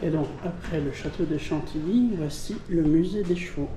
Et donc, après le château de Chantilly, voici le musée des chevaux.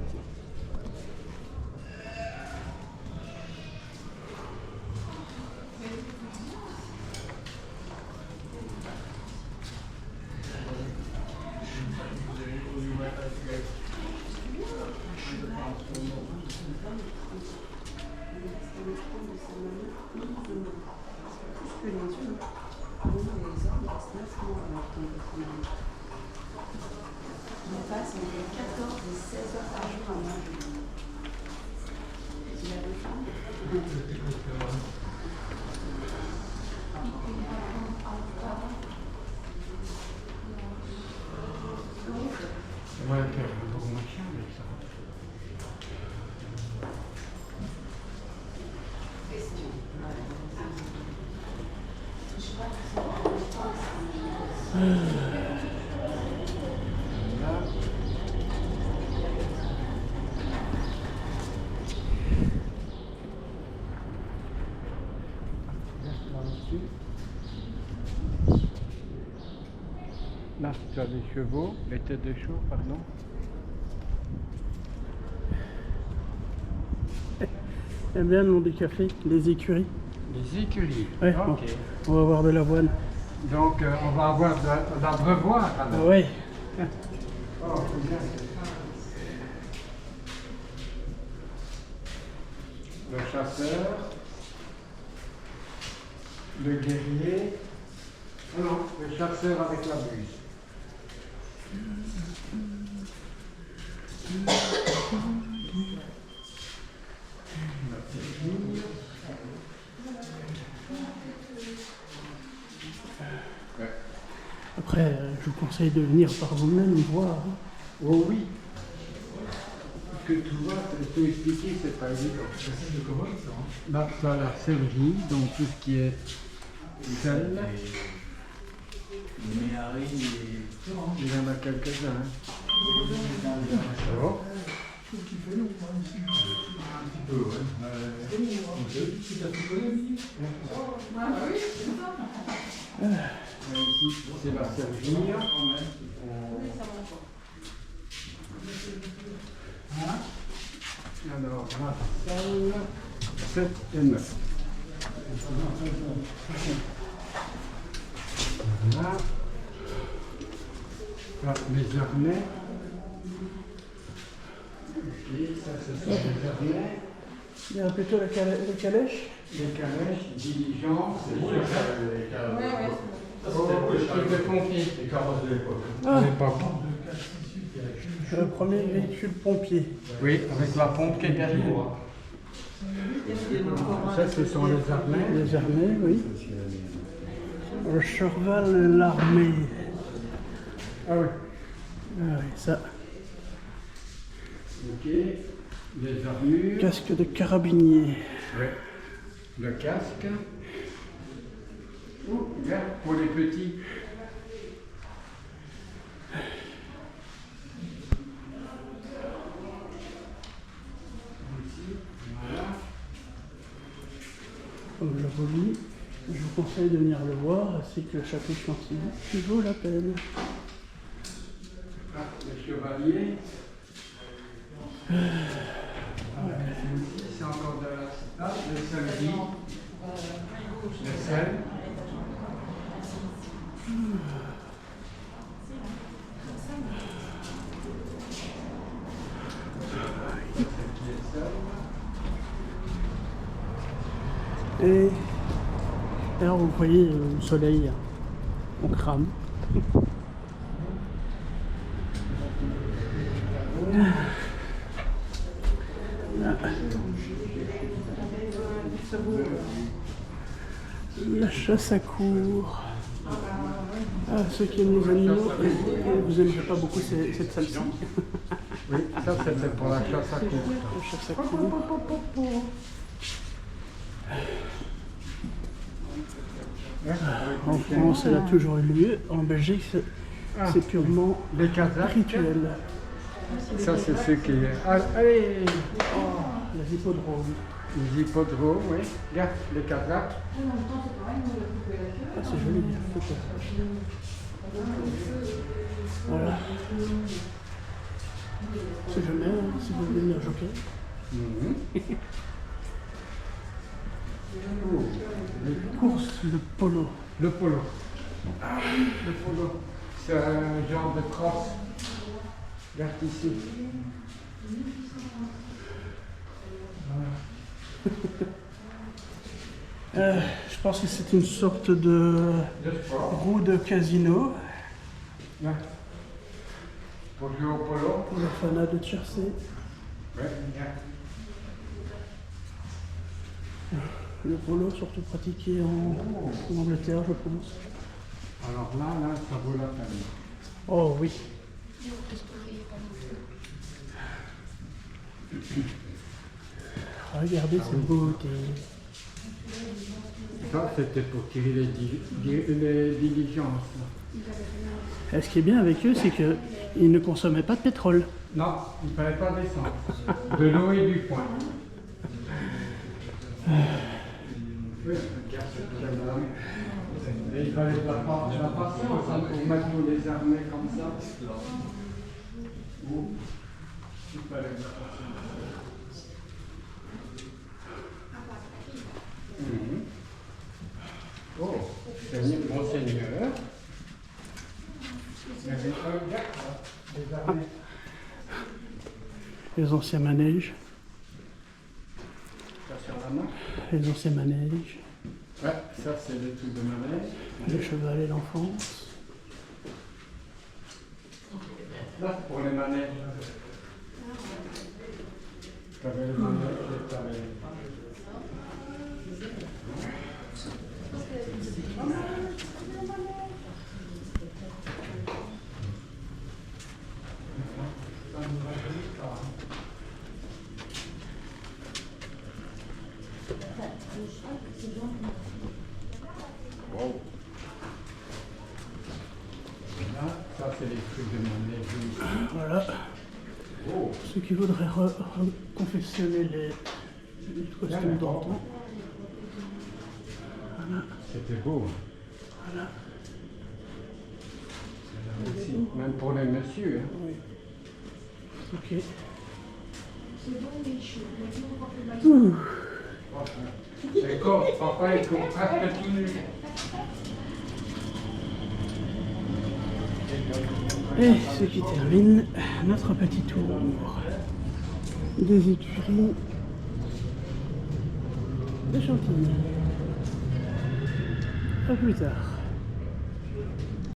Là, tu as des chevaux, les têtes de chevaux, pardon. J'aime bien le nom des cafés, les écuries. Les écuries. Ouais, ok. On va avoir de l'avoine. Donc, on va avoir de l'abreuvoir alors. Oui. Oh, c'est bien. Le chasseur, le guerrier. Oh non, le chasseur avec la buse. Après, je vous conseille de venir par vous-même voir. Oh oui. Que tu vois, je peux expliquer, c'est pas évident. Là, tu as la sellerie, donc tout ce qui est sel. Il y en a quelques-uns. Oh. Ici, c'est la sellerie. Alors, la salle 7 et 9. Voilà. Là, les harnais. Ok, ça, ce sont les harnais. Il y a plutôt les calèches. Les calèches, diligences, les trucs de pompiers. Les carrosses de l'époque. Ah, L'époque. c'est le premier véhicule pompier. Oui, avec la pompe qui est derrière. Ça, ce sont les harnais. Les armées, oui. Le cheval, l'armée. Ah oui. Ah oui, ça. Ok. Les armures. Casque de carabinier. Oui. Le casque. Oh, regarde, pour les petits. Ici, voilà. Comme je vous dis, je vous conseille de venir le voir, ainsi que le château de Chantilly, qui vaut la peine. Ah, le chevalier. Ici, c'est encore de la le sellerie. Le sel. Et alors vous voyez le soleil, on crame. La chasse à courre. Ah, ceux qui aiment les animaux, vous n'aimerez pas beaucoup cette salle-ci. Oui, ça c'était pour la chasse à courre. La chasse à courre. En France, elle a toujours eu lieu. En Belgique, c'est purement Les Kazakhs. rituel. Ça c'est ceux qui... Allez, Oh, les hippodromes. les hippodromes, oui. Regarde, les Kazakhs. Ah, c'est joli, la photo. Voilà. C'est jamais, hein, si vous voulez venir jockey. Course de polo. Le polo. Ah oui, le polo. C'est un genre de crosse. Regarde ici. Je pense que c'est une sorte de roue de casino Là. Pour jouer au polo. pour les fanats de tiercé. Ouais, regarde. Le polo, surtout pratiqué en Angleterre, je pense. Alors là, ça vaut la peine. Oh oui. Regardez cette beauté. Ça, c'était pour tirer les diligences. Et ce qui est bien avec eux, c'est qu'ils ne consommaient pas de pétrole. Non, il ne fallait pas descendre. De l'eau et du poing. Oui, regarde cette madame. Et il fallait de la patience hein, pour mettre tous les armées comme ça. Ou il fallait de la patience. Oh, Monseigneur. Il y avait un gars, des armées. Les anciens manèges. Ça sur la main. Les anciens manèges. Ouais, ça c'est le truc de manège. Le cheval et l'enfance. Là, pour les manèges. Tu avais le manège et tu avais... Wow. Là, ça c'est les trucs de manège. Voilà. Oh. Ceux qui voudraient reconfectionner les costumes d'antan. Voilà. C'était beau. Voilà. Aussi, même pour les messieurs. Hein. Oui. Ok. C'est comme papa il court presque tout nu. Et ce qui termine notre petit tour des écuries de Chantilly. À plus tard.